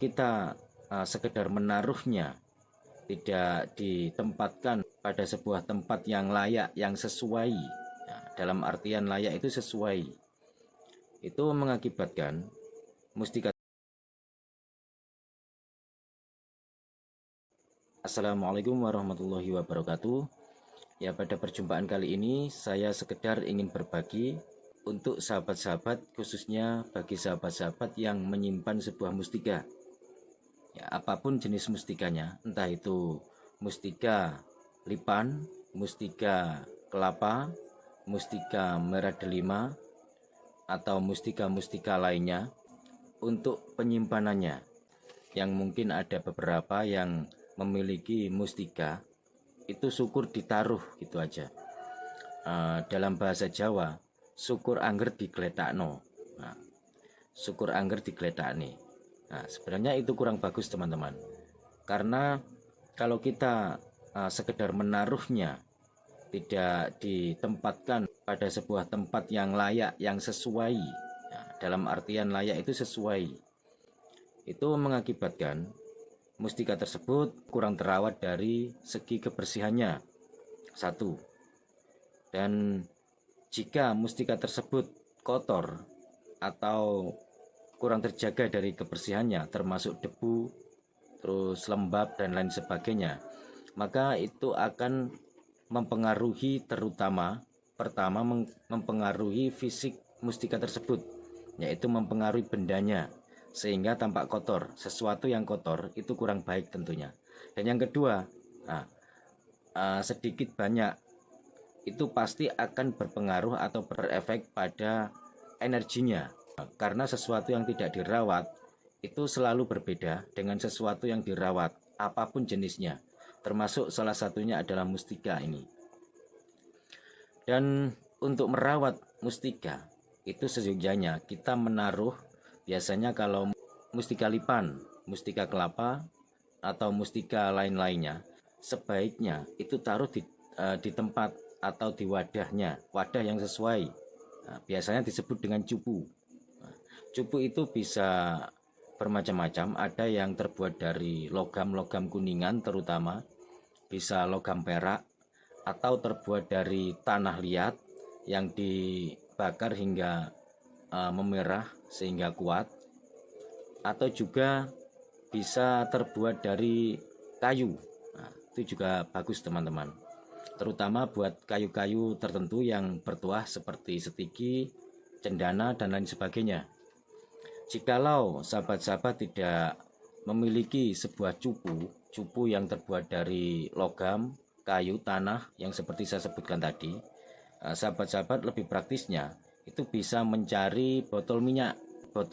kita sekedar menaruhnya, tidak ditempatkan pada sebuah tempat yang layak, yang sesuai. Nah, dalam artian layak itu sesuai, itu mengakibatkan mustika. Assalamualaikum warahmatullahi wabarakatuh. Ya, pada perjumpaan kali ini saya sekedar ingin berbagi untuk sahabat-sahabat, khususnya bagi sahabat-sahabat yang menyimpan sebuah mustika. Ya, apapun jenis mustikanya, entah itu mustika lipan, mustika kelapa, mustika merah delima, atau mustika-mustika lainnya, untuk penyimpanannya. Yang mungkin ada beberapa yang memiliki mustika itu syukur ditaruh gitu aja. Dalam bahasa Jawa, syukur angger digletakno. Nah, syukur angger digletakne. Nah, sebenarnya itu kurang bagus teman-teman. Karena kalau kita sekedar menaruhnya, tidak ditempatkan pada sebuah tempat yang layak, yang sesuai. Nah, dalam artian layak itu sesuai, itu mengakibatkan mustika tersebut kurang terawat dari segi kebersihannya. Satu. Dan jika mustika tersebut kotor atau kurang terjaga dari kebersihannya, termasuk debu, terus lembab dan lain sebagainya, maka itu akan mempengaruhi, terutama pertama mempengaruhi fisik mustika tersebut, yaitu mempengaruhi bendanya, sehingga tampak kotor. Sesuatu yang kotor itu kurang baik tentunya. Dan yang kedua, sedikit banyak itu pasti akan berpengaruh atau berefek pada energinya. Karena sesuatu yang tidak dirawat itu selalu berbeda dengan sesuatu yang dirawat, apapun jenisnya. Termasuk salah satunya adalah mustika ini. Dan untuk merawat mustika itu seyogyanya kita menaruh, biasanya kalau mustika lipan, mustika kelapa, atau mustika lain-lainnya, sebaiknya itu taruh di tempat atau di wadahnya, wadah yang sesuai. Nah, biasanya disebut dengan cupu. Nah, cupu itu bisa bermacam-macam, ada yang terbuat dari logam-logam kuningan terutama, bisa logam perak, atau terbuat dari tanah liat yang dibakar hingga memerah sehingga kuat, atau juga bisa terbuat dari kayu. Nah, itu juga bagus teman-teman, terutama buat kayu-kayu tertentu yang bertuah seperti setigi, cendana, dan lain sebagainya. Jikalau sahabat-sahabat tidak memiliki sebuah cupu yang terbuat dari logam, kayu, tanah yang seperti saya sebutkan tadi, sahabat-sahabat lebih praktisnya itu bisa mencari botol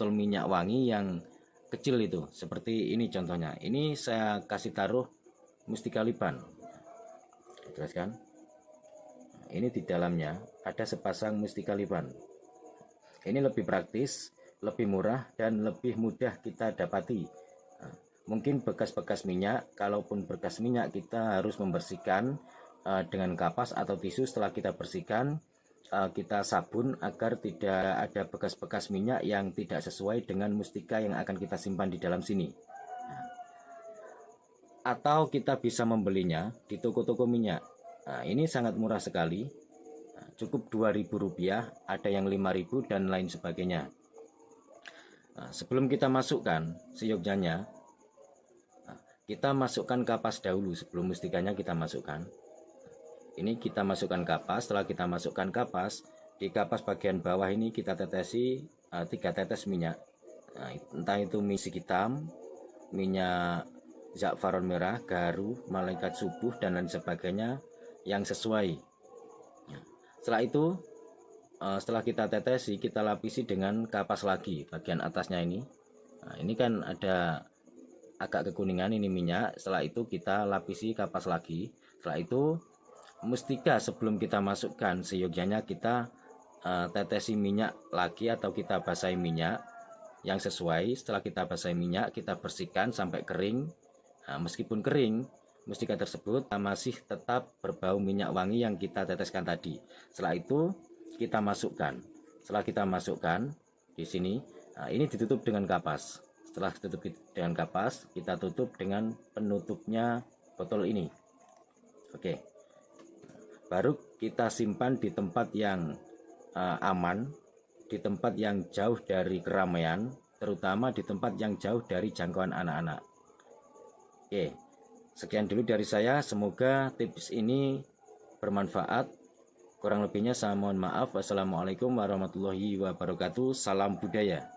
minyak wangi yang kecil itu, seperti ini contohnya. Ini saya kasih taruh mustika lipan. Jelaskan. Ini di dalamnya ada sepasang mustika lipan. Ini lebih praktis, lebih murah, dan lebih mudah kita dapati. Mungkin bekas-bekas minyak, kalaupun bekas minyak kita harus membersihkan dengan kapas atau tisu. Setelah kita bersihkan, kita sabun agar tidak ada bekas-bekas minyak yang tidak sesuai dengan mustika yang akan kita simpan di dalam sini. Atau kita bisa membelinya di toko-toko minyak. Nah, ini sangat murah sekali. Nah, cukup Rp2.000, ada yang Rp5.000 dan lain sebagainya. Nah, sebelum kita masukkan seyogyanya, kita masukkan kapas dahulu sebelum mustikanya kita masukkan. Ini kita masukkan kapas. Setelah kita masukkan kapas, di kapas bagian bawah ini kita tetesi 3 tetes minyak. Nah, entah itu minyak hitam, minyak za'faron merah, garu, malaikat subuh, dan lain sebagainya yang sesuai. Setelah itu, setelah kita tetesi, kita lapisi dengan kapas lagi bagian atasnya ini. Nah, ini kan ada agak kekuningan, ini minyak. Setelah itu kita lapisi kapas lagi. Setelah itu mustika sebelum kita masukkan, seyogyanya kita tetesi minyak lagi atau kita basahi minyak yang sesuai. Setelah kita basahi minyak, kita bersihkan sampai kering. Nah, meskipun kering, mustika tersebut masih tetap berbau minyak wangi yang kita teteskan tadi. Setelah itu kita masukkan. Setelah kita masukkan di sini, nah, ini ditutup dengan kapas. Setelah tutup dengan kapas, kita tutup dengan penutupnya botol ini. Oke, baru kita simpan di tempat yang aman, di tempat yang jauh dari keramaian, terutama di tempat yang jauh dari jangkauan anak-anak. Oke, sekian dulu dari saya. Semoga tips ini bermanfaat. Kurang lebihnya saya mohon maaf. Wassalamualaikum warahmatullahi wabarakatuh. Salam budaya.